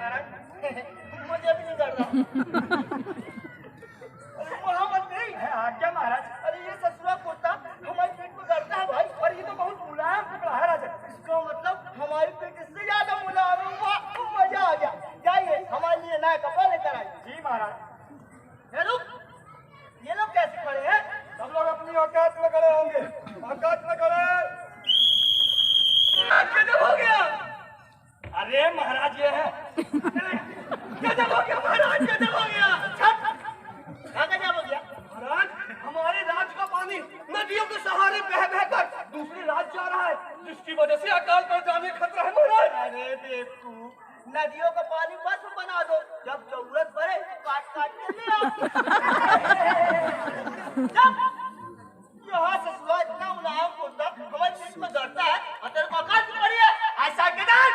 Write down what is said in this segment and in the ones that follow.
मुझे भी नहीं करना। महामंत्री है आज्ञा महाराज। अरे ये ससुरा कुर्ता हमारी पीठ में करता है भाई, और ये तो बहुत मुलायम टुकड़ा है राजा। इसका मतलब हमारी पीठ इससे ज्यादा मुलायम हुआ। मजा आ गया। जाइए हमारे लिए नया कपड़ा लेकर आइए। जी महाराज। ये लोग कैसे खड़े हैं? सब लोग अपनी औकात में खड़े होंगे। औकात में खड़े। गजब हो गया। अरे महाराज ये है। गजब हो गया महाराज, गजब हो गया। क्या गजब हो गया महाराज? हमारे राज्य का पानी नदियों के सहारे बह बहकर दूसरे राज्य जा रहा है, जिसकी वजह से अकाल पड़ जाने खतरा है महाराज। अरे बेवकूफ, नदियों का पानी बस बना दो, जब जरूरत पड़े काट काट के ले आओ। यहाँ से सुबह इतना मुलायम कुर्ता हमारे पीठ में धरता है, और तेरे को अकाल से पड़ी है ऐसा किधर?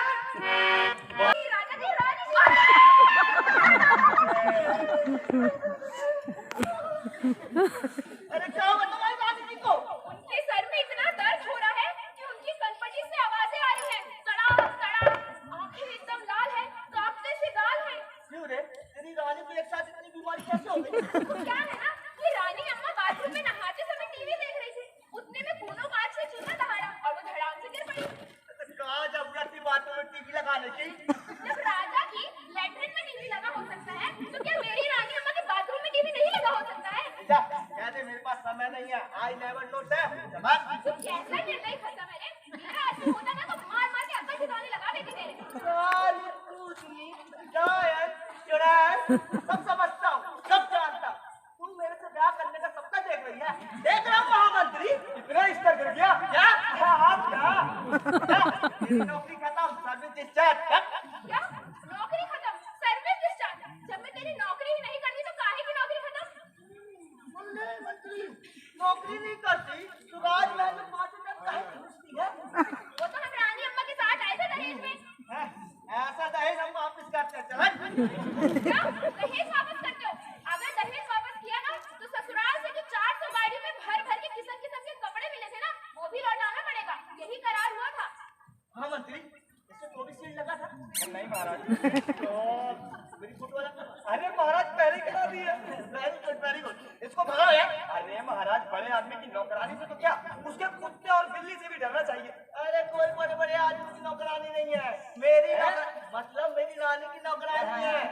अरे क्या हुआ तुम्हारी रानी जी को? उनके सर में इतना दर्द हो रहा है कि उनकी कनपटी से आवाजें आ रही हैं। सड़ाक सड़ाक, आंखें एकदम लाल है, कांपते से गाल है। क्यों रे? तेरी रानी को एक साथ इतनी बीमारी कैसे हो गई? क्या है ना कि रानी अम्मा बाथरूम में नहाते समय टीवी देख रही थी, उतने में खूनों कांच से चूल्हा दहाड़ा और वो धड़ाम से गिर पड़ी। कहाँ जरूरत थी बाथरूम में टीवी लगाने की? जब राजा की लैट्रिन में टीवी लगा हो सकता है, तो क्या मेरी रानी अम्मा के बाथरूम में टीवी नहीं लगा हो सकता है? जा, कह दे मेरे पास समय नहीं है। I never know time। तू कैसा निर्दयी खत्म है रे? मेरा ऐसे होता ना तो मार मार के अकल ठिकाने लगा देती तेरे। काली पूतनी, गायन, चुड़ैल, सब समझता हूँ, सब जानता हूँ। तुम मेरे से ब्याह करने का सपना देख रही है? देख रहा हूँ महामंत्री। इतना स्तर गिर गया? क्या? आप क्या? मेरी नौकरी खत्म, सर्विस डिस्चार्ज। क्या? नौकरी खत्म, सर्विस डिस्चार्ज? जब मैं तेरी नौकरी ही नहीं करती तो काहे की नौकरी खत्म? मंत्री नौकरी नहीं करती तो राजमहल में 5 रुपए काहे घुसती है? वो तो हम रानी अम्मा के साथ आए थे दहेज में। ऐसा दहेज हम वापस करते हैं। चल क्या? दहेज वापस करते हो? अगर दहेज वापस किया ना तो ससुराल से जो 400 गाड़ी में भर भर के किस्म किस्म के कपड़े मिले थे ना, वो भी लौटाना पड़ेगा। यही करार हुआ था। हाँ मंत्री, इससे कोविशील्ड लगा था? नहीं महाराज। तो मेरी फोटो वाला? अरे महाराज पहले करा दी है। Very good. इसको भगाओ यार। अरे महाराज बड़े आदमी की नौकरानी से तो क्या, उसके कुत्ते और बिल्ली से भी डरना चाहिए। अरे कोई बड़े बड़े आदमी की नौकरानी नहीं है, मेरी मतलब मेरी रानी की नौकरानी है।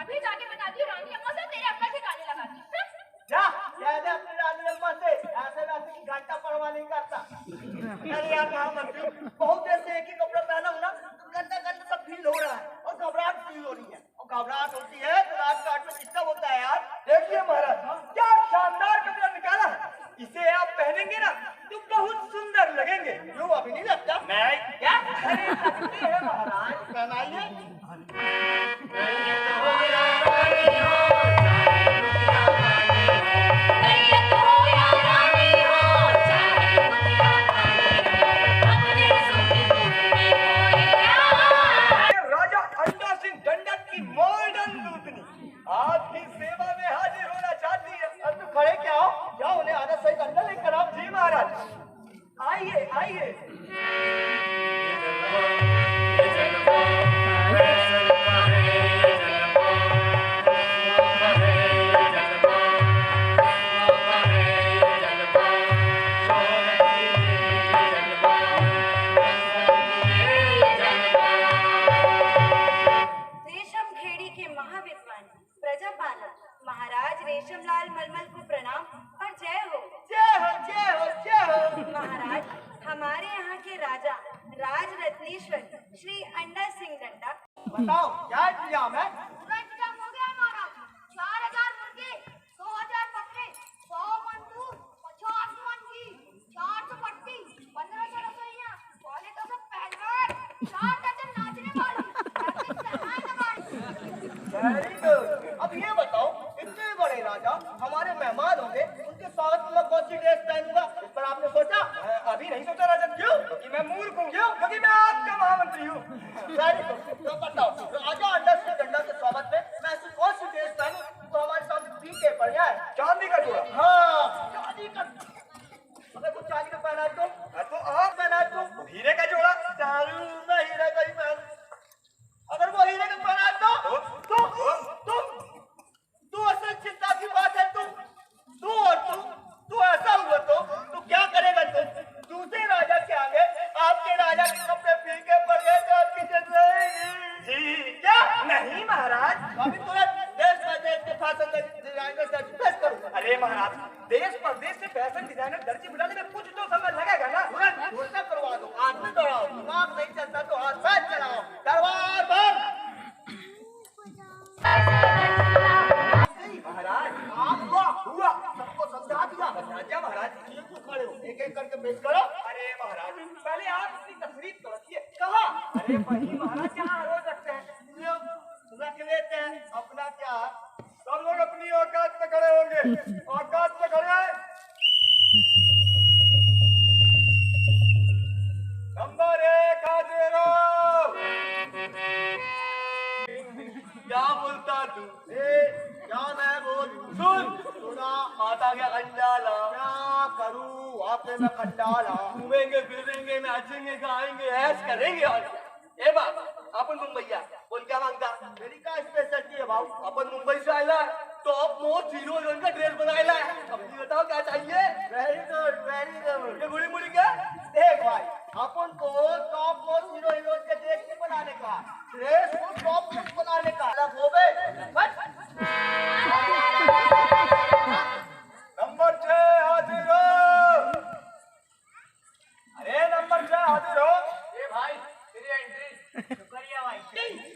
अभी जाके बताती हूँ रानी अम्मा से, तेरे अक्ल ठिकाने लगाती हूँ। जा कह दे अपनी रानी अम्मा से ऐसे वैसे की घंटा परवाह नहीं करता। अरे यार महामंत्री, बहुत देर से एक ही कपड़ा पहना हूँ ना, गंदा गंदा सब फील हो रहा है और घबराहट फील हो रही है। और घबराहट होती है तो रात काट में डिस्टर्ब होता है यार। देखिए महाराज क्या शानदार कपड़ा निकाला है, इसे आप पहनेंगे ना तो बहुत सुंदर लगेंगे। क्यों अभी नहीं लगता? नहीं क्या? अरे लगते हैं महाराज, पहनाइए। आपकी सेवा में हाजिर होना चाहती है। अब तो खड़े क्या हो, जाओ उन्हें आधा सही अंदर लेकर आओ। जी महाराज। आइए आइए। महाराज रेशमलाल मलमल को प्रणाम और जय हो। जय हो जय हो जय हो। महाराज हमारे यहाँ के राजा राज रत्नेश्वर श्री अंडा सिंह डंडा। बताओ क्या इंतजाम है? पूरा इंतजाम हो गया महाराज। 4000 मुर्गे, 2000 बकरे, 100 मन दूध, 50 मन घी, 400 पट्टी, 1500 रसोइयाँ, वाले तो सब पहलवान, 4 दर्जन नाचने वाली, 30 सहायता वाली। Very good. अब ये बताओ, इतने बड़े राजा हमारे मेहमान होंगे, उनके स्वागत में कौन सी ड्रेस पहनूंगा, इस पर आपने सोचा? अभी नहीं सोचा राजन। क्यों? क्योंकि मैं मूर्ख हूँ। क्यों? क्योंकि मैं आपका महामंत्री हूँ। Very good. तो बताओ राजा अंडा सिंह डंडा के स्वागत में मैं ऐसी कौन सी ड्रेस पहनूं तो हमारे सामने पीछे पड़ जाए? चांदी का जोड़ा। हाँ चांदी का। अगर कुछ चांदी का पहना तो आप पहना तो हीरे का जोड़ा। दारू मैं हीरे का ही पहन। अगर वो हीरे का पहना अरे महाराज, देश परदेश से फैशन डिजाइनर दर्जी बुलाने में कुछ तो समय लगेगा ना। तुरंत घोषणा करवा दो, हाथ में दौड़ाओ, दिमाग नहीं चलता तो हाथ पैर चलाओ, दरबार बंद। महाराज काम हुआ, सबको समझा दिया। बता दिया महाराज। ये क्यों खड़े हो? एक एक करके पेश करो। अरे महाराज, पहले आप अपनी तस्वीर तो रखिए। कहा? अरे वही महाराज जहाँ रोज रखते हैं। लो, रख लेते हैं। अपना क्या? सब लोग अपनी औकात पे खड़े होंगे। औकात पे खड़े हैं। नंबर 1 हाजिर हो। क्या बोलता तू? क्या मैं बोलूं? सुन, सुना। आता गया खंडाला। क्या करूं? आपने मैं खंडाला। घूमेंगे फिरेंगे, नाचेंगे गाएंगे, ऐश करेंगे। और क्या? ए बाबा, अपन मुंबईया बोल क्या मांगता? मेरी क्या स्पेशलिटी है भाऊ? अपन मुंबई से आयला है, टॉप मोस्ट हीरो हीरोइन का ड्रेस बनाएला है। अपनी बताओ क्या चाहिए? Very good, very good. ये बुढ़ी बुढ़ी क्या? देख भाई, अपन को टॉप मोस्ट हीरो हीरोइन के ड्रेस नहीं बनाने का, ड्रेस को टॉप मोस्ट बनाने का। अलग हो गए। नंबर 6 हाजिर हो। अरे नंबर 6 हाजिर हो। ये भाई तेरी एंट्री। शुक्रिया भाई।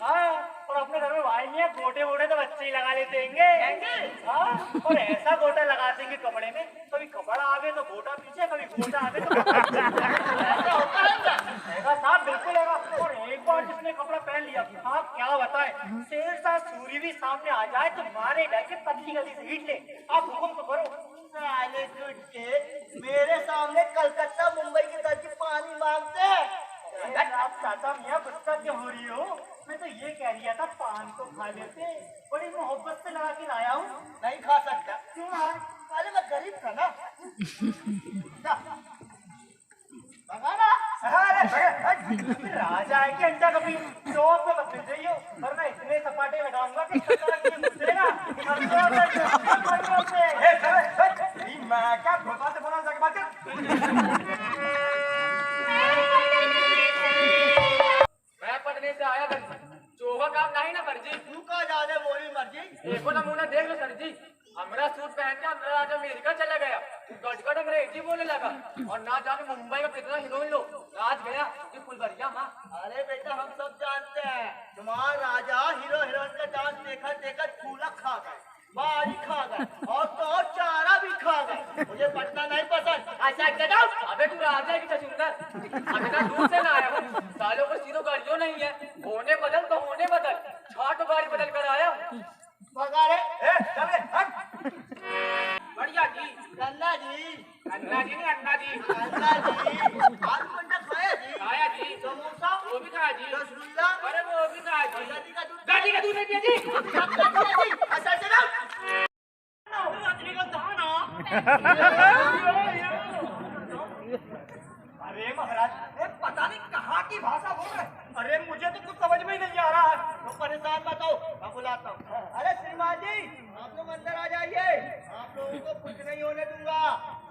हाँ, और अपने घर में भाई नहीं है, गोटे वोटे तो बच्चे ही लगा लेते हैं। हाँ, और ऐसा गोटा लगा देंगे कपड़े में, कभी कपड़ा आगे तो गोटा पीछे, कभी गोटा आगे तो ऐसा होता है साहब, बिल्कुल है। और एक बार जिसने कपड़ा पहन लिया, आप क्या बताएं, शेर सा सूरी भी सामने आ जाए तो मारे जाके पतली गली से हिट ले। आप हुक्म तो करो। साले टूट के मेरे सामने कलकत्ता मुंबई की तरफ पानी मांगते हैं। आप चाचा मियाँ गुस्सा क्यों हो रही हो? मैं तो ये कह रहा था पान को खा लेते, बड़ी मोहब्बत से लगा के लाया हूँ। नहीं खा सकता। क्यों यार? अरे मैं गरीब था ना। भगाना। राजा है कि अंडा कभी चौक में बदल जाइयो, वरना इतने सपाटे लगाऊंगा कि घुसेगा। मैं क्या धोखा से बोला जाके बात कर? मैं पटने से आया सर जी, चोगा काम नहीं ना सर जी। तू का जाने मोरी मर्जी। देखो नमूना देख लो सर जी, हमारा सूट पहन के हमारा राजा अमेरिका चला गया, गटगट अंग्रेजी बोलने लगा, और ना जाने मुंबई का कितना हीरोइन लोग आज गया कि फुलबरिया माँ। अरे बेटा हम सब जानते हैं, तुम्हारा राजा हीरो हीरोइन का डांस देखकर देखकर फूला खा गए, बारी खा गए, और तो और चारा भी खा गए। मुझे पटना नहीं पसंद। ऐसा get out। अबे तू राजा की चचुंदर, अबे ना दूर से ना आया हूँ, सालों को सीधो गाड़ियों नहीं है, होने बदल तो होने बदल, छाट गाड़ी बदल कर आया हूँ। भगा रे। चले हट। बढ़िया जी, अन्ना जी। अन्ना जी नहीं अन्ना जी। अन्ना जी। आलू अंडा खाया जी। खाया जी। समोसा। वो भी खाया जी। रसगुल्ला। अरे वो भी खाया जी। गाड़ी का दूध। गाड़ी का दूध नहीं पिया जी। ऐसा get out। अरे महाराज, ये पता नहीं कहाँ की भाषा बोल रहे हैं। अरे मुझे तो कुछ समझ में ही नहीं आ रहा है। तो परेशान मत हो, मैं बुलाता हूँ। अरे श्रीमान जी, आप लोग अंदर आ जाइए, आप लोगों को कुछ नहीं होने दूंगा।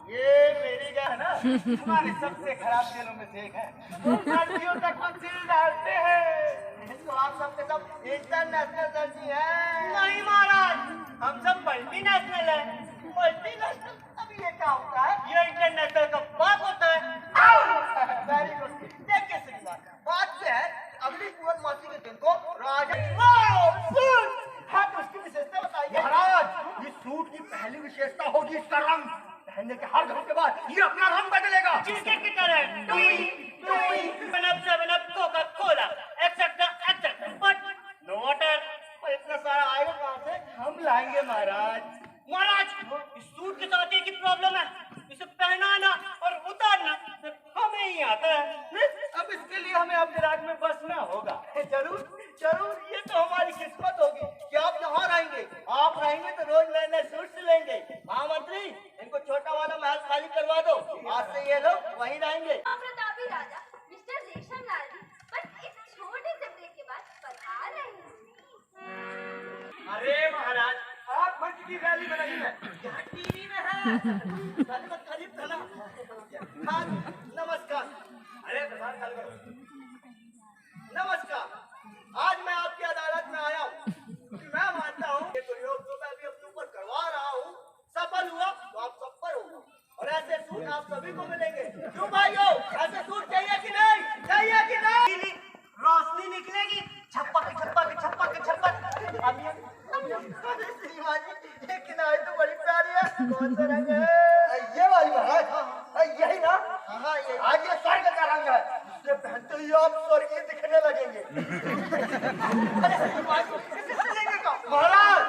ये मेरी क्या है ना, तुम्हारे सबसे खराब खेलों में से एक है। तो सर्दियों तक हम सिल डालते हैं, तो आप सबके सब इंटरनेशनल दर्जी हैं। नहीं महाराज, हम सब मल्टीनेशनल हैं। मल्टीनेशनल अभी ये क्या होता है? ये इंटरनेशनल का बाप होता है। Very good. देखिए श्रीमान, बात ये है, अगली पूर्णमासी के दिन को राजा उसकी विशेषता बताइए। महाराज, इस सूट की पहली विशेषता होगी इसका रंग। पहनने के हर घंटे बाद ये अपना रंग बदलेगा। क्रिकेट की तरह टुई टुई बनप से बनप coca cola etcetera etcetera, but no water. इतना सारा आएगा कहाँ से? हम लाएंगे महाराज। महाराज, इस सूट के साथ एक ही प्रॉब्लम है, इसे पहनाना और उतारना हमें ही आता है। अब इसके लिए हमें अपने राज्य में बसना होगा। जरूर जरूर, ये तो हमारी किस्मत होगी कि आप यहाँ रहेंगे। आप रहेंगे तो रोज नए नए सूट सिलेंगे। महामंत्री, इनको छोटा वाला महल खाली करवा दो, आज से ये लोग वहीं रहेंगे। प्रतापी राजा मिस्टर रेशमलाल जी बस इस छोटे से ब्रेक के बाद बता रहे हैं। अरे महाराज, आप मंच की रैली में नहीं है, यहाँ टीवी में है। करीब था ना। हाँ, नमस्कार। अरे प्रधान चालू करो। नमस्कार, आज मैं आपकी अदालत में आया हूँ। मैं मानता हूँ ये प्रयोग जो मैं अभी अपने ऊपर करवा रहा हूँ सफल हुआ हम आप सभी को मिलेंगे। क्यों भाइयों, ऐसे सूट चाहिए कि नहीं? चाहिए कि नहीं? रोशनी निकलेगी, छप्पक छप्पक छप्पक छप्पक। अरे श्रीमान जी, ये किनारे तो बड़ी प्यारी है। कौन सा रंग है? ये वाली महाराज। यही ना? हाँ ये। आज ये स्वर्ग का रंग है। ये पहनते ही आप स्वर्गीय दिखने लगेंगे। अरे श्रीमान जी, इसे सिलेंगे कब? महाराज,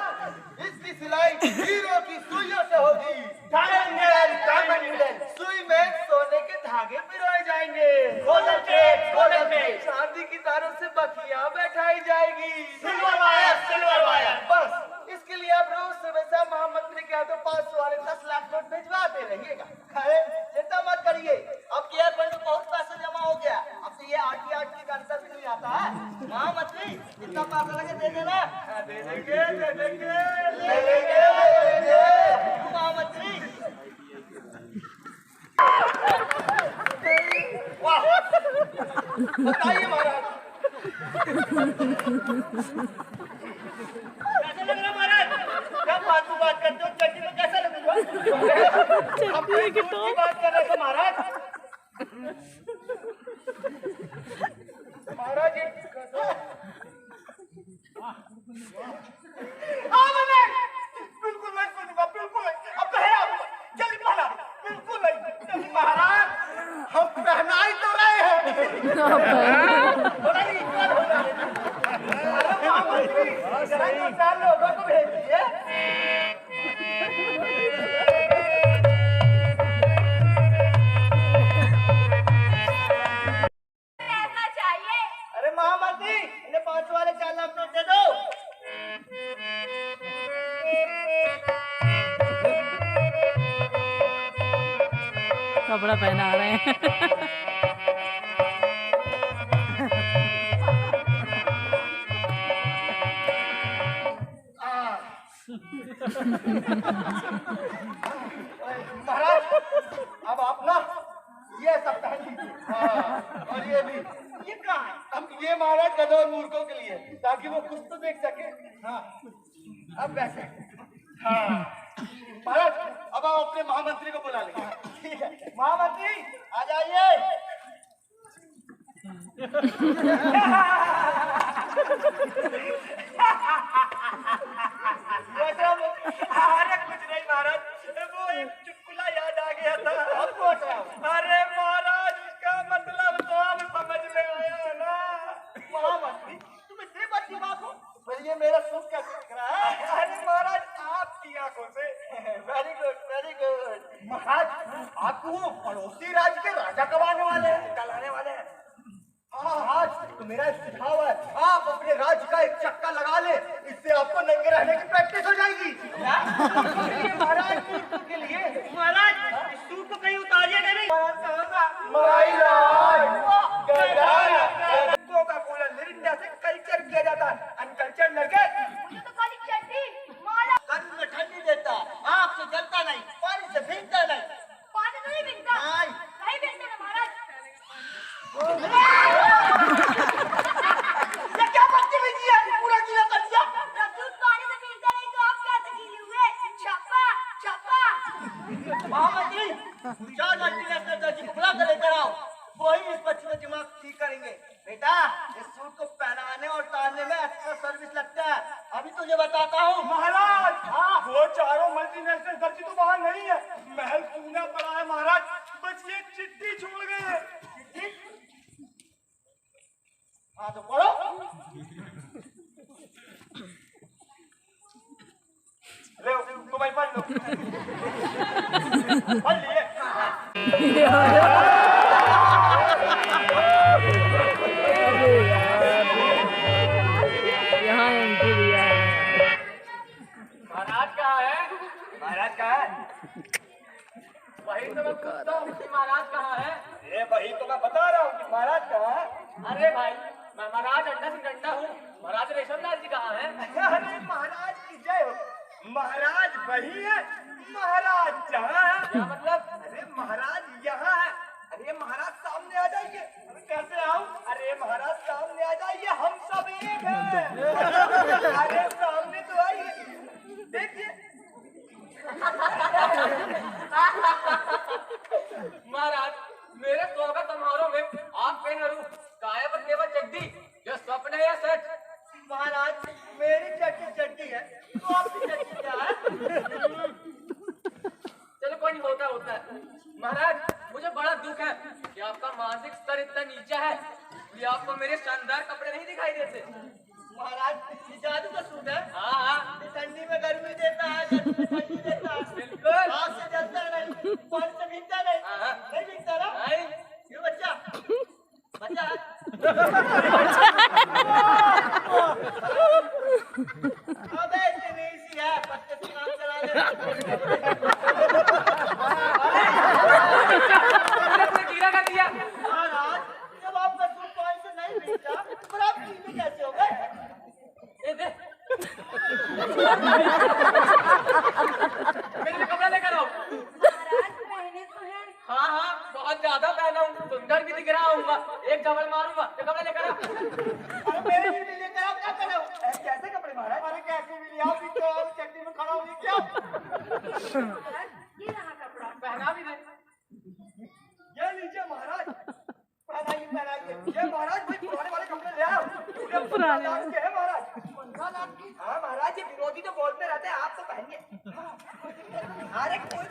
इसकी सिलाई हीरो की सुइयों से होगी। डायमंड सुई में सोने के धागे पिरोए जाएंगे। गोल्डन थ्रेड, चांदी की तारों से बखियां बैठाई जाएगी। Silver wire. बस इसके लिए आप रोज सुबह महामंत्री के हाथों 500 वाले 10 लाख नोट भिजवाते रहिएगा। अरे चिंता मत करिए, अब केयर फंड में बहुत पैसा जमा हो गया। अब तो ये आठ की गणित भी नहीं आता है। महामंत्री इतना पैसा लगे दे देना। दे देंगे महामंत्री। वाह, बताइए महाराज, कैसा लग रहा महाराज? क्या फालतू बात करते हो? चटनी में कैसा लग रहा है? चटनी की बात कर रहे थे महाराज। महाराज बिल्कुल नहीं सुनूंगा, बिल्कुल नहीं। अब पहना जल्दी पहना, बिल्कुल नहीं महाराज। हम पहना ही तो रहे हैं। जरा तो 4 लोगों को भेज दीजिए। ऐसा चाहिए। अरे महामंत्री, इन्हें 5 वाले 4 लाख नोट दे दो। कपड़ा पहना रहे हैं। महाराज, अब आप ना ये सब पहन लीजिए। और ये भी। ये कहाँ है? अब ये महाराज गधों और मूर्खों के लिए, ताकि वो कुछ तो देख सके। हाँ, अब वैसे। हाँ महाराज, अब आप अपने महामंत्री को बुला लेंगे। ठीक है महामंत्री, आ जाइए। अरे कुछ नहीं महाराज, वो एक चुटकुला याद आ गया था। अरे महाराज, इसका मतलब तो अब समझ में आया ना। महामंत्री, तुम इतने बच्ची बात हो। ये मेरा सूट कैसे दिख रहा है? अरे महाराज, आपकी आंखों से। Very good, very good. महाराज, आपको वो पड़ोसी राज्य के राजा कब आने वाले हैं? कल आने वाले हैं। आज तो मेरा सुझाव है, आप अपने राज्य का एक चक्का लगा ले, इससे आपको नंगे रहने की प्रैक्टिस हो जाएगी। महाराज, के लिए महाराज, इस सूट को कहीं उतारिए नहीं। कोका-कोला मिरिंडा से कल्चर किया जाता है। अनकल्चर लगे ये तो खाली चटनी माला। गर्मी में ठंडी देता, आग से जलता नहीं, पानी से भीगता नहीं। पानी तो नहीं बिकता। नहीं। नहीं बिकता ना महाराज। ये क्या बदतमीजी है? पूरा गीला कर दिया। जब दूध पानी से बिकता नहीं तो आप क्या तकीली हुए? छप्पा छप्पा। महामंत्री, 4 मल्टीनेशनल दर्जी को बुला कर लेकर आओ। वही इस बच्चे में दिमाग ठीक करेंगे। बेटा, इस सूट को पहनाने और उतारने में एक्स्ट्रा सर्विस लगता है। अभी तुझे बताता हूँ। महाराज, हाँ, वो 4 मल्टीनेशनल दर्जी तो वहाँ नहीं है। महल सूना पड़ा है महाराज, बस ये चिट्ठी छोड़ गए। चिट्ठी? हाँ तो पढ़ो। ले तुम्हारी पढ़ लो। पढ़ लिए? यहाँ एंट्री दिया है। महाराज कहाँ है? महाराज कहाँ है? वही तो मैं पूछता हूँ कि महाराज कहाँ है? ये वही तो मैं बता रहा हूँ कि महाराज कहाँ है। अरे भाई, मैं महाराज अंडा से डंडा हूँ। महाराज रेशमलाल जी कहाँ हैं? अरे महाराज की जय हो। महाराज वही है, महाराज जहाँ है। क्या मतलब? अरे महाराज यहाँ है। अरे महाराज सामने आ जाइए। अरे कैसे आऊं? अरे महाराज सामने आ जाइए, हम सब एक हैं। अरे सामने तो आइए, देखिए। महाराज मेरे स्वागत समारोह में आप पहनरू काया पर केवल चड्डी, यह स्वप्न है या सच? महाराज मेरी चड्डी चड्डी है तो आपकी चड्डी क्या है? चलो कोई नहीं, होता होता है। महाराज मुझे बड़ा दुख है कि आपका मानसिक स्तर इतना नीचा है कि आपको मेरे शानदार कपड़े नहीं दिखाई देते। महाराज ये जादू का सूट है। हाँ हाँ ये ठंडी में गर्मी देता है, गर्मी में ठंडी देता है। बिल्कुल। आग से जलता नहीं, पानी से भीगता नहीं। हाँ। नहीं भीगता ना? नहीं। ये बच्चा बच्चा है। अबे इतनी सी है, पत्ते से काम चला ले। आपने गिरा कर दिया। महाराज जब आपका सूट पानी से नहीं भीगता तो आप गीले कैसे हो गए? ये दे। मेरे लिए कपड़ा लेकर आओ। महाराज पहने तो हैं। हाँ हाँ बहुत ज्यादा पहना हूँ, सुंदर भी दिख रहा हूँ। एक डबल मारूंगा तो कपड़ा लेकर आओ। अरे मेरे लिए भी लेकर आओ, क्या करे? कैसे कपड़े महाराज? अरे कैसे भी ले आओ, पीछे और चड्डी में खड़ा हुई क्या? महाराज ये रहा कपड़ा। पहना भी दे। ये लीजिए महाराज, पहनाइए पहनाइए। ये महाराज भाई पुराने वाले कपड़े ले आओ। ये 15 लाख के है महाराज। 15 लाख की? हाँ महाराज, ये विरोधी तो बोलते रहते हैं, आप तो पहनिए। अरे कोई